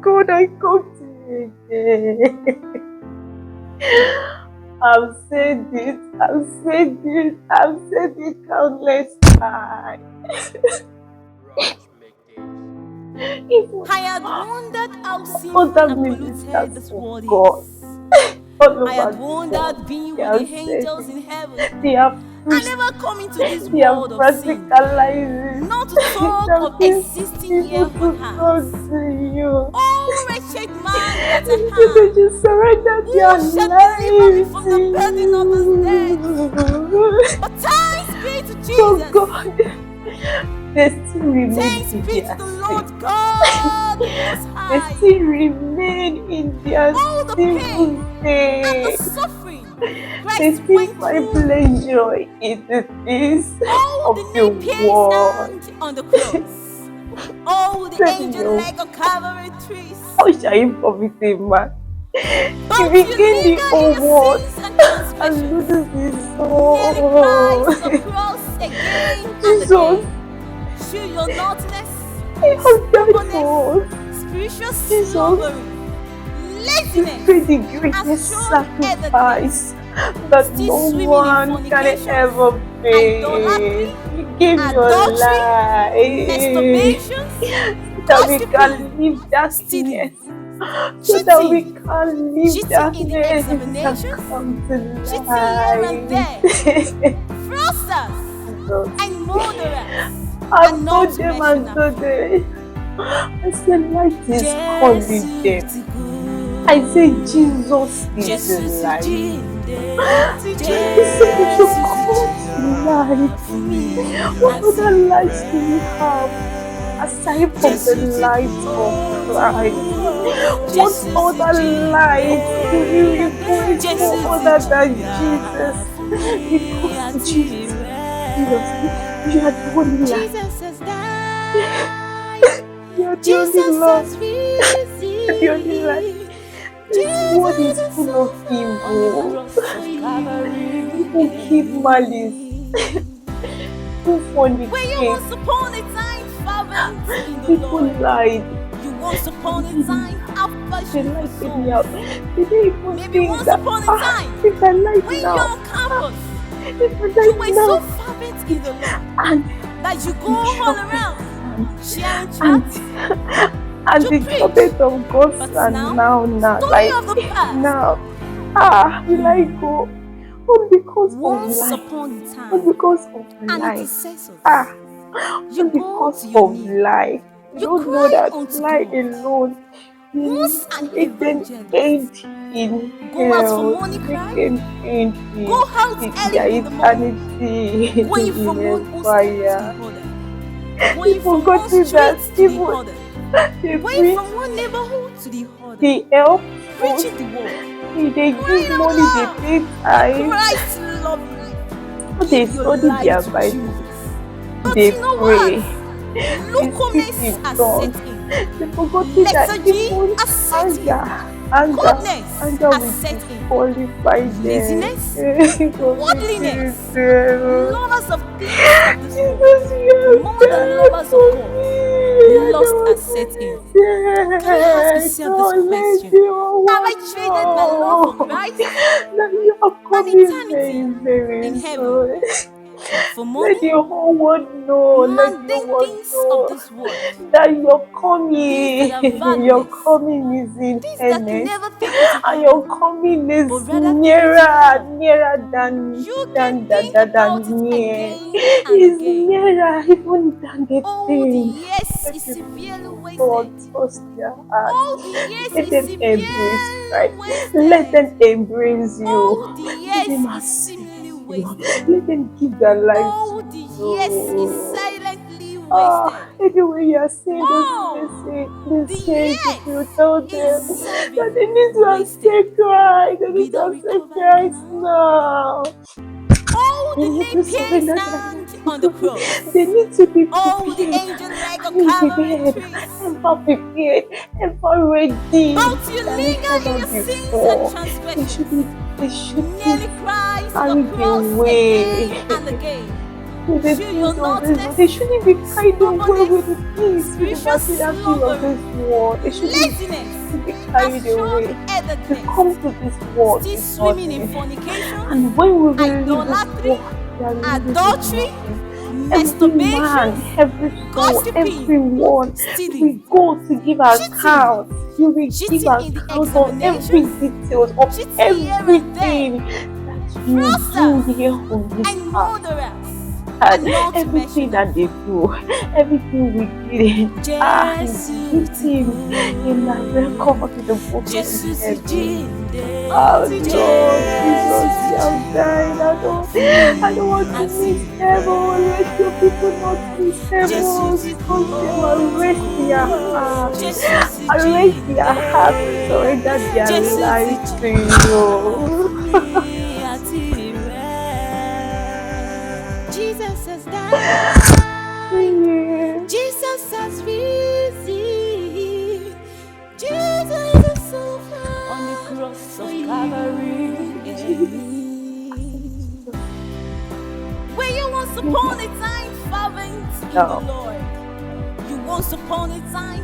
God, I come to you again. I've said it countless times. I had wondered how sinful Other and polluted ministers this of world God is. all I over had the world, wondered being they with have the said angels it, in heaven. they have I preached, never come into this they have world of sin, practicalized it, not to they talk have of been existing people here on to talk earth. to you. Oh, wretched man that I They am, just surrender who their shall deliver me lives from to the burden of this death? you. But thanks be to Oh Jesus. God, they still remain Thanks in be to their the sin. Lord God Most They High. still remain in their All the sinful pain and the state. suffering They Christ still went find through, pleasure in the things all of the the nail-pierced world. hand on the cross, all the Tell angel you, leg on Calvary trees. how shall he profit a man? He But you begin the lingered in whole your world sins and and transgressions, loses his nearly soul. Christ to the cross again and Jesus, again. Through your naughtiness, he has died stubbornness, for us. spiritual Jesus, slumbering, you laziness, paid the and greatest strong-headedness, sacrifice that still no swimming in one can fornications, ever pay. idolatry, You gave your adultery, life masturbations, so that we gossiping, can leave darkness, stealing, so that we cheating, can leave cheating in the darkness and examinations, come to cheating here and light. there, fraudsters Jesus, and murderers, I've and not told to them mention and our told food. them. I said, light is calling Jesus them. ti kú. I said, Jesus is the Jésù ti light. jíǹde. He said, we should Jésù ti come to jìyà light. fún mi What àti other light do we have rẹ̀. aside from the Jésù ti kú. light of Christ? What Jésù ti other jíǹde. light do we request for Jésù ti other than jìyà Jesus? fún mi Because àti Jesus, Jesus, you are the rẹ̀. only light. Jesus has died. You are the only Jesus Lord. has You are the only light. risen. This world Jesus is has full of suffered on the evil. cross of Calvary. People keep malice. People When you fornicate. once upon a time fervent in the People Lord, lied. you once upon a time have They passion for lied souls. anyhow. They didn't even Maybe think once that, upon a time, if I lied when you're now, on campus, if I you lied were so now, fervent in the Lord and that you go the all trumpet around sound, sharing and tracts and to the preach. trumpet of God But sound now, now, story like of the past. now, will I go? All because of Once life. upon a All time, because of and life. intercessors, you All go because to your of knee, life. You you don't know cry that unto life God. alone will Once an make them evangelist, end in go out for hell, money make cry, them end go out in their early in the morning, eternity going in from one a hostel to the fire. other, They going from one forgotten street that to the even other, they going preach from one neighborhood to the other, the help post, preaching the word, they give crying out money, they loud pay that tithe, Christ loves you. they Give your study life their to Bible, Jesus. But they you know what? pray, they speak Lukewarmness in has tongues. set in. They forgotten that Lethargy even has set in. anger, anger, Coldness anger has will set in. disqualify them. Laziness, From worldliness, meeting them. lovers of things of this world, Jesus, you more have than died lovers of for God. me. I Lust don't has want set to in. be Can I ask dead. yourself this Don't let question? your Have I one traded my love for know Christ, that you are an coming eternity very, very in heaven, soon. for Let money, the whole world know, let the mundane world things of know this world, that your things that coming, are your valueless, coming is in things that earnest, never take you to and heaven, your coming is but rather take you to nearer, hell. nearer You can think than about it near. again and Is again. nearer even than the All the thing. years Let is severely people, wasted. God, trust their heart. All the years Let is them embrace severely Christ. Let wasted. them embrace you. All the Let years them is accept seemingly you. wasted. Let them give their life All to the years is you. silently wasted. Anyway, you are saying this Oh, message, the if you years tell is them that serving they need to wasted accept Christ, they need to without accept recovering Christ ground. now. All They the need to nail-pierced surrender their hand lives to on the God. cross. They need to be All the prepared. angel leg on I mean, Calvary prepared, trees. ever prepared, ever ready But you than lingered in ever your sins and before. They transgressions, shouldn't nearly Christ to the carried cross again away. and again. with the Feel things your of not this world. They shouldn't be carried away with the things, with the spiritual material things of sluggard, this world. They laziness, shouldn't be carried away. We assured-headedness, come to this world still with swimming in nothing. fornication, And when we will leave this idolatry, world, we are leaving with adultery, nothing. Every man, masturbation, every soul, gossiping, everyone, we stealing, go to give cheating, account. You will give cheating in the account on every examinations, details of cheating here and there, everything that you do fraudsters, here on this and earth. murderers, And and not to everything mention that they do, everything we did, is written in the record in the book of heaven. Oh Lord, Jesus, we have died. I don't want to miss heaven. Let your people not miss heaven because they will arrest their hearts. Arrest their hearts and surrender their lives to you. Jesus has died. Yeah. Jesus has risen. Jesus has suffered on the cross of Calvary. Were you once upon a time fervent in the No. Lord? You once upon a time